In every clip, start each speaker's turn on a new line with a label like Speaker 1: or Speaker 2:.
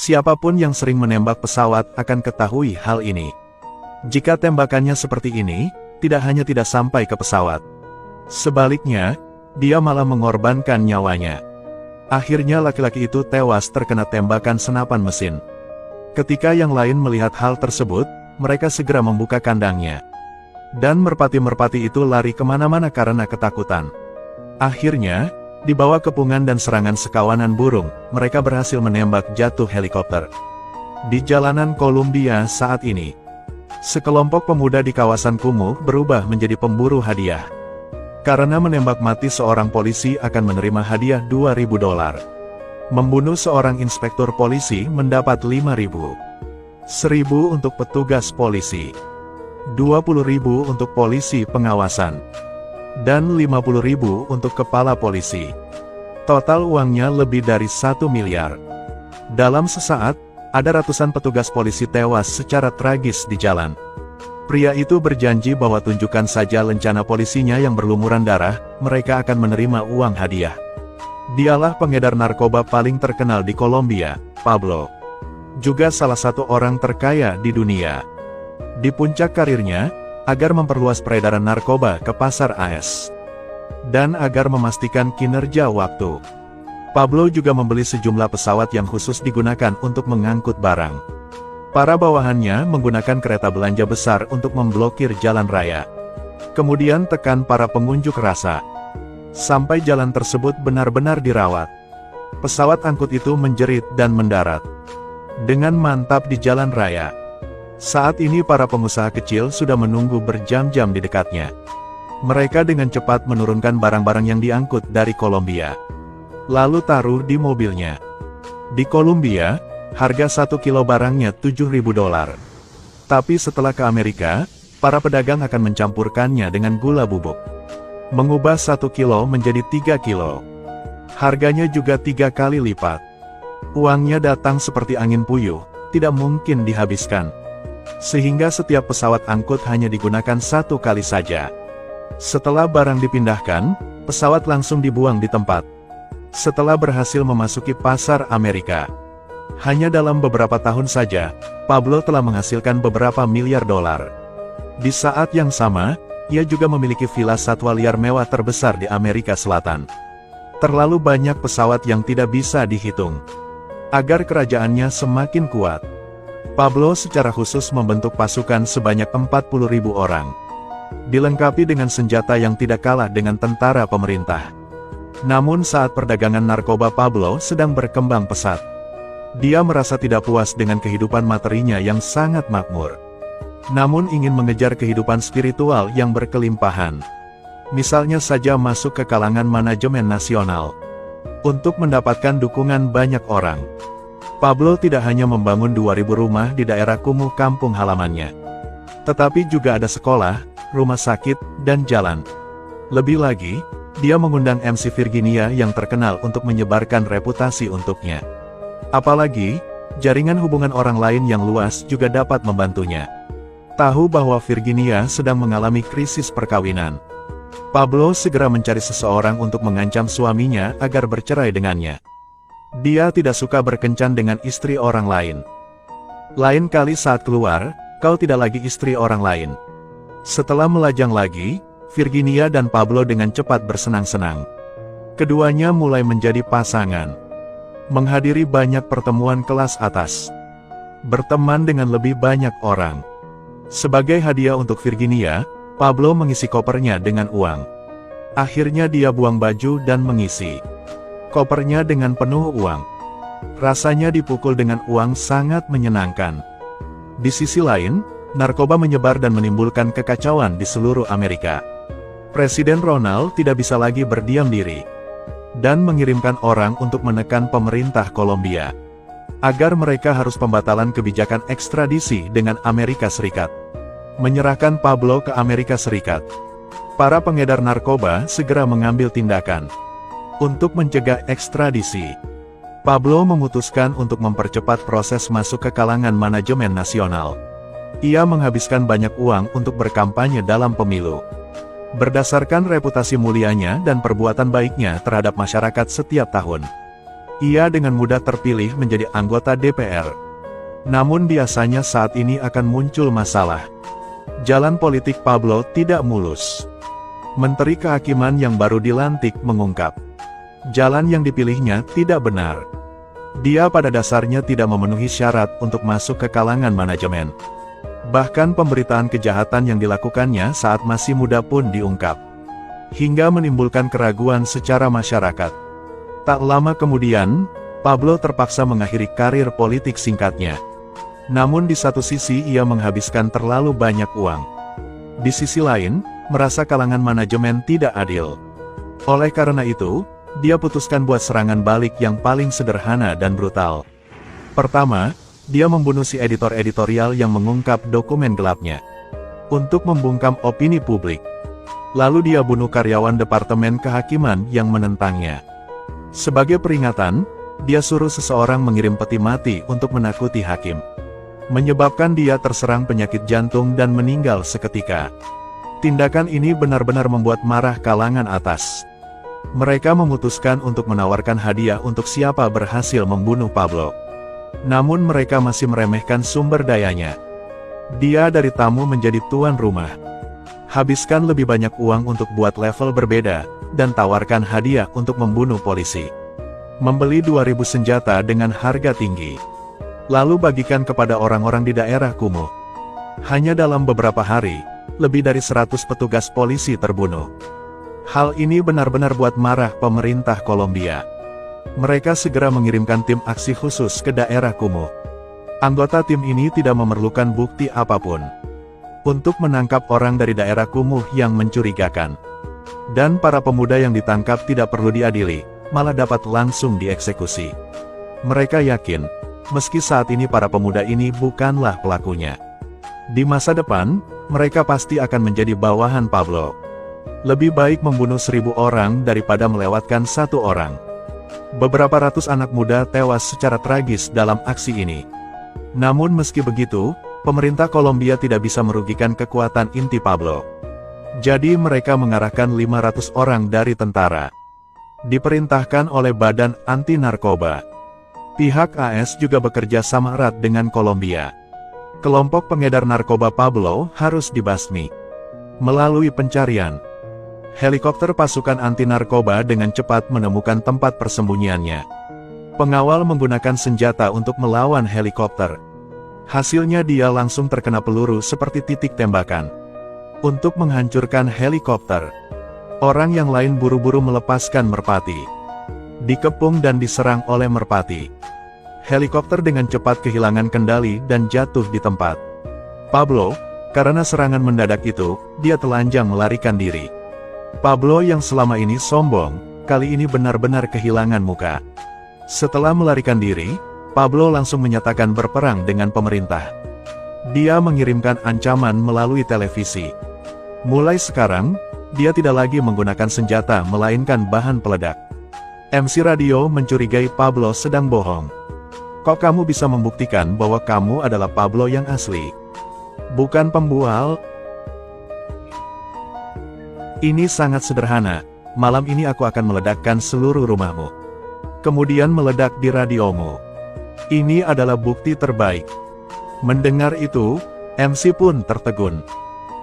Speaker 1: Siapapun yang sering menembak pesawat akan ketahui hal ini. Jika tembakannya seperti ini, tidak hanya tidak sampai ke pesawat. Sebaliknya, dia malah mengorbankan nyawanya. Akhirnya laki-laki itu tewas terkena tembakan senapan mesin. Ketika yang lain melihat hal tersebut, mereka segera membuka kandangnya. Dan merpati-merpati itu lari kemana-mana karena ketakutan. Akhirnya, di bawah kepungan dan serangan sekawanan burung, mereka berhasil menembak jatuh helikopter. Di jalanan Columbia saat ini, sekelompok pemuda di kawasan kumuh berubah menjadi pemburu hadiah. Karena menembak mati seorang polisi akan menerima hadiah $2.000. Membunuh seorang inspektur polisi mendapat $5.000. $1.000 untuk petugas polisi. $20.000 untuk polisi pengawasan. Dan $50.000 untuk kepala polisi. Total uangnya lebih dari 1 miliar. Dalam sesaat, ada ratusan petugas polisi tewas secara tragis di jalan. Pria itu berjanji bahwa tunjukkan saja lencana polisinya yang berlumuran darah, mereka akan menerima uang hadiah. Dialah pengedar narkoba paling terkenal di Colombia, Pablo. Juga salah satu orang terkaya di dunia. Di puncak karirnya, agar memperluas peredaran narkoba ke pasar AS. Dan agar memastikan kinerja waktu, Pablo juga membeli sejumlah pesawat yang khusus digunakan untuk mengangkut barang. Para bawahannya menggunakan kereta belanja besar untuk memblokir jalan raya. Kemudian tekan para pengunjuk rasa. Sampai jalan tersebut benar-benar dirawat. Pesawat angkut itu menjerit dan mendarat dengan mantap di jalan raya. Saat ini para pengusaha kecil sudah menunggu berjam-jam di dekatnya. Mereka dengan cepat menurunkan barang-barang yang diangkut dari Colombia. Lalu taruh di mobilnya. Di Colombia, harga 1 kilo barangnya $7.000. Tapi setelah ke Amerika, para pedagang akan mencampurkannya dengan gula bubuk. Mengubah 1 kilo menjadi 3 kilo. Harganya juga 3 kali lipat. Uangnya datang seperti angin puyuh, tidak mungkin dihabiskan. Sehingga setiap pesawat angkut hanya digunakan 1 kali saja. Setelah barang dipindahkan, pesawat langsung dibuang di tempat. Setelah berhasil memasuki pasar Amerika, hanya dalam beberapa tahun saja, Pablo telah menghasilkan beberapa miliar dolar. Di saat yang sama, ia juga memiliki villa satwa liar mewah terbesar di Amerika Selatan. Terlalu banyak pesawat yang tidak bisa dihitung. Agar kerajaannya semakin kuat, Pablo secara khusus membentuk pasukan sebanyak 40.000 orang. Dilengkapi dengan senjata yang tidak kalah dengan tentara pemerintah. Namun saat perdagangan narkoba Pablo sedang berkembang pesat. Dia merasa tidak puas dengan kehidupan materinya yang sangat makmur. Namun ingin mengejar kehidupan spiritual yang berkelimpahan. Misalnya saja masuk ke kalangan manajemen nasional. Untuk mendapatkan dukungan banyak orang, Pablo tidak hanya membangun 2.000 rumah di daerah kumuh kampung halamannya. Tetapi juga ada sekolah, rumah sakit, dan jalan. Lebih lagi, dia mengundang MC Virginia yang terkenal untuk menyebarkan reputasi untuknya. Apalagi, jaringan hubungan orang lain yang luas juga dapat membantunya. Tahu bahwa Virginia sedang mengalami krisis perkawinan. Pablo segera mencari seseorang untuk mengancam suaminya agar bercerai dengannya. Dia tidak suka berkencan dengan istri orang lain. Lain kali saat keluar, kau tidak lagi istri orang lain. Setelah melajang lagi, Virginia dan Pablo dengan cepat bersenang-senang. Keduanya mulai menjadi pasangan. Menghadiri banyak pertemuan kelas atas. Berteman dengan lebih banyak orang. Sebagai hadiah untuk Virginia, Pablo mengisi kopernya dengan uang. Akhirnya dia buang baju dan mengisi kopernya dengan penuh uang. Rasanya dipukul dengan uang sangat menyenangkan. Di sisi lain, narkoba menyebar dan menimbulkan kekacauan di seluruh Amerika. Presiden Ronald tidak bisa lagi berdiam diri. Dan mengirimkan orang untuk menekan pemerintah Colombia. Agar mereka harus pembatalan kebijakan ekstradisi dengan Amerika Serikat. Menyerahkan Pablo ke Amerika Serikat. Para pengedar narkoba segera mengambil tindakan. Untuk mencegah ekstradisi, Pablo memutuskan untuk mempercepat proses masuk ke kalangan manajemen nasional. Ia menghabiskan banyak uang untuk berkampanye dalam pemilu. Berdasarkan reputasi mulianya dan perbuatan baiknya terhadap masyarakat setiap tahun, Ia dengan mudah terpilih menjadi anggota DPR. Namun biasanya saat ini akan muncul masalah. Jalan politik Pablo tidak mulus. Menteri Kehakiman yang baru dilantik mengungkap, jalan yang dipilihnya tidak benar. Dia pada dasarnya tidak memenuhi syarat untuk masuk ke kalangan manajemen. Bahkan pemberitaan kejahatan yang dilakukannya saat masih muda pun diungkap, hingga menimbulkan keraguan secara masyarakat. Tak lama kemudian, Pablo terpaksa mengakhiri karir politik singkatnya. Namun di satu sisi ia menghabiskan terlalu banyak uang. Di sisi lain, merasa kalangan manajemen tidak adil. Oleh karena itu, dia putuskan buat serangan balik yang paling sederhana dan brutal. Pertama, dia membunuh si editor editorial yang mengungkap dokumen gelapnya. Untuk membungkam opini publik. Lalu dia bunuh karyawan Departemen Kehakiman yang menentangnya. Sebagai peringatan, dia suruh seseorang mengirim peti mati untuk menakuti hakim. Menyebabkan dia terserang penyakit jantung dan meninggal seketika. Tindakan ini benar-benar membuat marah kalangan atas. Mereka memutuskan untuk menawarkan hadiah untuk siapa berhasil membunuh Pablo. Namun mereka masih meremehkan sumber dayanya. Dia dari tamu menjadi tuan rumah. Habiskan lebih banyak uang untuk buat level berbeda, dan tawarkan hadiah untuk membunuh polisi. Membeli 2.000 senjata dengan harga tinggi. Lalu bagikan kepada orang-orang di daerah kumuh. Hanya dalam beberapa hari, lebih dari 100 petugas polisi terbunuh. Hal ini benar-benar buat marah pemerintah Kolombia. Mereka segera mengirimkan tim aksi khusus ke daerah kumuh. Anggota tim ini tidak memerlukan bukti apapun untuk menangkap orang dari daerah kumuh yang mencurigakan. Dan para pemuda yang ditangkap tidak perlu diadili, malah dapat langsung dieksekusi. Mereka yakin, meski saat ini para pemuda ini bukanlah pelakunya, di masa depan, mereka pasti akan menjadi bawahan Pablo. Lebih baik membunuh 1.000 orang daripada melewatkan 1 orang. Beberapa ratus anak muda tewas secara tragis dalam aksi ini. Namun meski begitu, pemerintah Kolombia tidak bisa merugikan kekuatan inti Pablo. Jadi mereka mengarahkan 500 orang dari tentara. Diperintahkan oleh Badan Anti Narkoba. Pihak AS juga bekerja sama erat dengan Kolombia. Kelompok pengedar narkoba Pablo harus dibasmi. Melalui pencarian, helikopter pasukan anti narkoba dengan cepat menemukan tempat persembunyiannya. Pengawal menggunakan senjata untuk melawan helikopter. Hasilnya dia langsung terkena peluru seperti titik tembakan. Untuk menghancurkan helikopter, orang yang lain buru-buru melepaskan merpati. Dikepung dan diserang oleh merpati. Helikopter dengan cepat kehilangan kendali dan jatuh di tempat. Pablo, karena serangan mendadak itu, dia telanjang melarikan diri. Pablo yang selama ini sombong, kali ini benar-benar kehilangan muka. Setelah melarikan diri, Pablo langsung menyatakan berperang dengan pemerintah. Dia mengirimkan ancaman melalui televisi. Mulai sekarang, dia tidak lagi menggunakan senjata melainkan bahan peledak. MC radio mencurigai Pablo sedang bohong. Kok kamu bisa membuktikan bahwa kamu adalah Pablo yang asli? Bukan pembual? Ini sangat sederhana, malam ini aku akan meledakkan seluruh rumahmu. Kemudian meledak di radiomu. Ini adalah bukti terbaik. Mendengar itu, MC pun tertegun.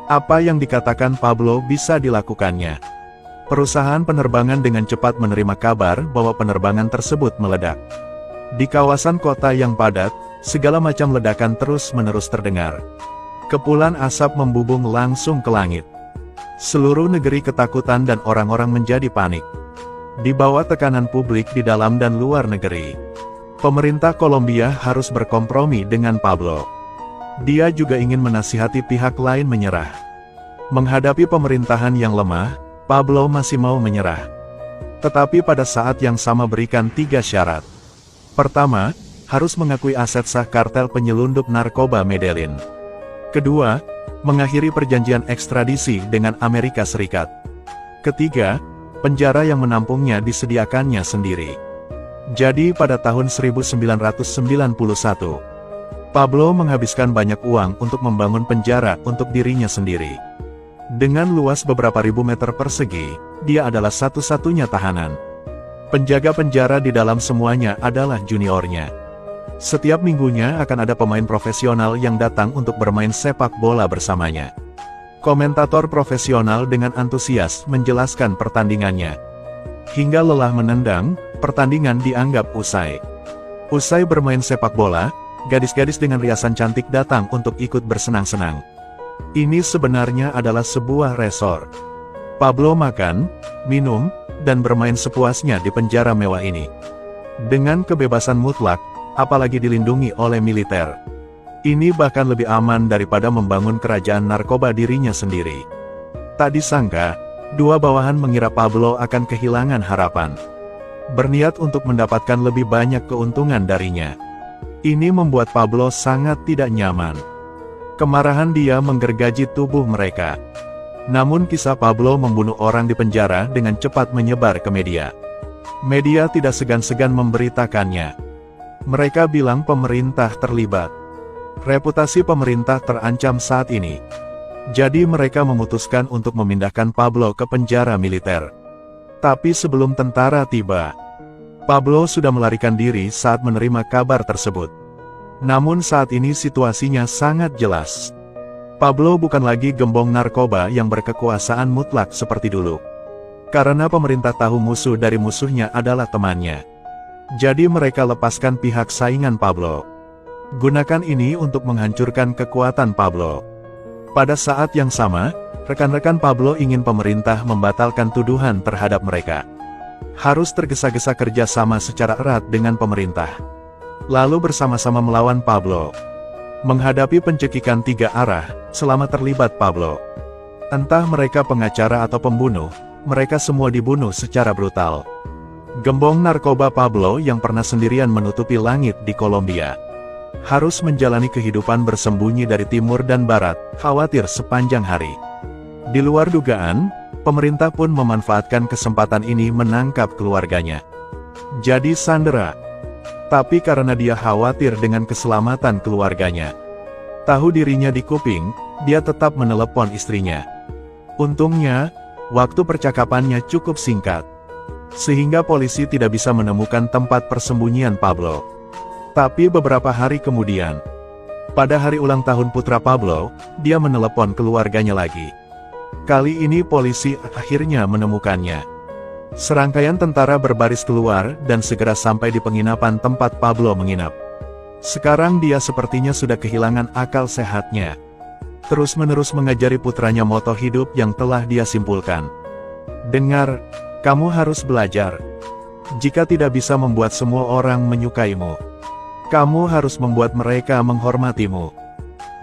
Speaker 1: Apa yang dikatakan Pablo bisa dilakukannya. Perusahaan penerbangan dengan cepat menerima kabar bahwa penerbangan tersebut meledak. Di kawasan kota yang padat, segala macam ledakan terus-menerus terdengar. Kepulan asap membubung langsung ke langit. Seluruh negeri ketakutan dan orang-orang menjadi panik. Di bawah tekanan publik di dalam dan luar negeri, pemerintah Kolombia harus berkompromi dengan Pablo. Dia juga ingin menasihati pihak lain menyerah. Menghadapi pemerintahan yang lemah, Pablo masih mau menyerah. Tetapi pada saat yang sama berikan 3 syarat. Pertama, harus mengakui aset sah kartel penyelundup narkoba Medellin. Kedua, mengakhiri perjanjian ekstradisi dengan Amerika Serikat. Ketiga, penjara yang menampungnya disediakannya sendiri. Jadi pada tahun 1991, Pablo menghabiskan banyak uang untuk membangun penjara untuk dirinya sendiri. Dengan luas beberapa ribu meter persegi, dia adalah satu-satunya tahanan. Penjaga penjara di dalam semuanya adalah juniornya. Setiap minggunya akan ada pemain profesional yang datang untuk bermain sepak bola bersamanya. Komentator profesional dengan antusias menjelaskan pertandingannya. Hingga lelah menendang, pertandingan dianggap usai. Usai bermain sepak bola, gadis-gadis dengan riasan cantik datang untuk ikut bersenang-senang. Ini sebenarnya adalah sebuah resort. Pablo makan, minum, dan bermain sepuasnya di penjara mewah ini. Dengan kebebasan mutlak, apalagi dilindungi oleh militer. Ini bahkan lebih aman daripada membangun kerajaan narkoba dirinya sendiri. Tak disangka, dua bawahan mengira Pablo akan kehilangan harapan. Berniat untuk mendapatkan lebih banyak keuntungan darinya. Ini membuat Pablo sangat tidak nyaman. Kemarahan dia menggergaji tubuh mereka. Namun kisah Pablo membunuh orang di penjara dengan cepat menyebar ke media. Media tidak segan-segan memberitakannya. Mereka bilang pemerintah terlibat. Reputasi pemerintah terancam saat ini. Jadi mereka memutuskan untuk memindahkan Pablo ke penjara militer. Tapi sebelum tentara tiba, Pablo sudah melarikan diri saat menerima kabar tersebut. Namun saat ini situasinya sangat jelas. Pablo bukan lagi gembong narkoba yang berkekuasaan mutlak seperti dulu. Karena pemerintah tahu musuh dari musuhnya adalah temannya. Jadi mereka lepaskan pihak saingan Pablo. Gunakan ini untuk menghancurkan kekuatan Pablo. Pada saat yang sama, rekan-rekan Pablo ingin pemerintah membatalkan tuduhan terhadap mereka. Harus tergesa-gesa kerjasama secara erat dengan pemerintah. Lalu bersama-sama melawan Pablo. Menghadapi pencekikan tiga arah, selama terlibat Pablo. Entah mereka pengacara atau pembunuh, mereka semua dibunuh secara brutal. Gembong narkoba Pablo yang pernah sendirian menutupi langit di Kolombia. Harus menjalani kehidupan bersembunyi dari timur dan barat, khawatir sepanjang hari. Di luar dugaan, pemerintah pun memanfaatkan kesempatan ini menangkap keluarganya. Jadi sandera. Tapi karena dia khawatir dengan keselamatan keluarganya. Tahu dirinya di kuping, dia tetap menelepon istrinya. Untungnya, waktu percakapannya cukup singkat. Sehingga polisi tidak bisa menemukan tempat persembunyian Pablo. Tapi beberapa hari kemudian, pada hari ulang tahun putra Pablo, dia menelepon keluarganya lagi. Kali ini polisi akhirnya menemukannya. Serangkaian tentara berbaris keluar dan segera sampai di penginapan tempat Pablo menginap. Sekarang dia sepertinya sudah kehilangan akal sehatnya. Terus-menerus mengajari putranya moto hidup yang telah dia simpulkan. Dengar, kamu harus belajar. Jika tidak bisa membuat semua orang menyukaimu, kamu harus membuat mereka menghormatimu.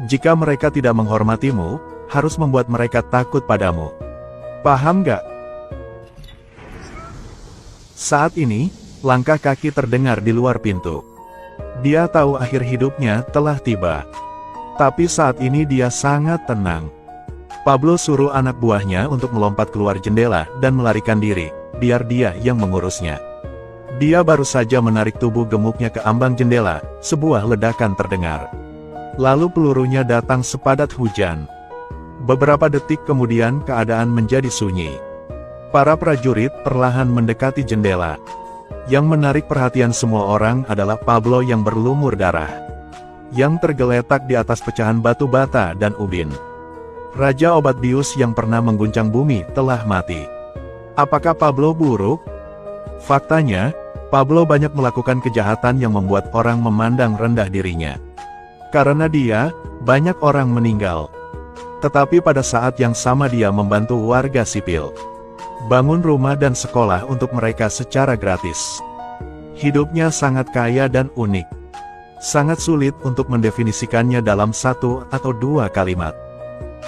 Speaker 1: Jika mereka tidak menghormatimu, harus membuat mereka takut padamu. Paham gak? Saat ini, langkah kaki terdengar di luar pintu. Dia tahu akhir hidupnya telah tiba. Tapi saat ini dia sangat tenang. Pablo suruh anak buahnya untuk melompat keluar jendela dan melarikan diri, biar dia yang mengurusnya. Dia baru saja menarik tubuh gemuknya ke ambang jendela, sebuah ledakan terdengar. Lalu pelurunya datang sepadat hujan. Beberapa detik kemudian keadaan menjadi sunyi. Para prajurit perlahan mendekati jendela. Yang menarik perhatian semua orang adalah Pablo yang berlumur darah. Yang tergeletak di atas pecahan batu bata dan ubin. Raja obat bius yang pernah mengguncang bumi telah mati. Apakah Pablo buruk? Faktanya, Pablo banyak melakukan kejahatan yang membuat orang memandang rendah dirinya. Karena dia, banyak orang meninggal. Tetapi pada saat yang sama dia membantu warga sipil. Bangun rumah dan sekolah untuk mereka secara gratis. Hidupnya sangat kaya dan unik. Sangat sulit untuk mendefinisikannya dalam satu atau dua kalimat.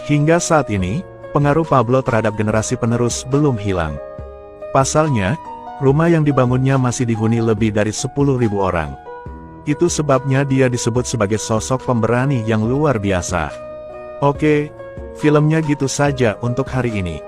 Speaker 1: Hingga saat ini, pengaruh Pablo terhadap generasi penerus belum hilang. Pasalnya, rumah yang dibangunnya masih dihuni lebih dari 10.000 orang. Itu sebabnya dia disebut sebagai sosok pemberani yang luar biasa. Oke, filmnya gitu saja untuk hari ini.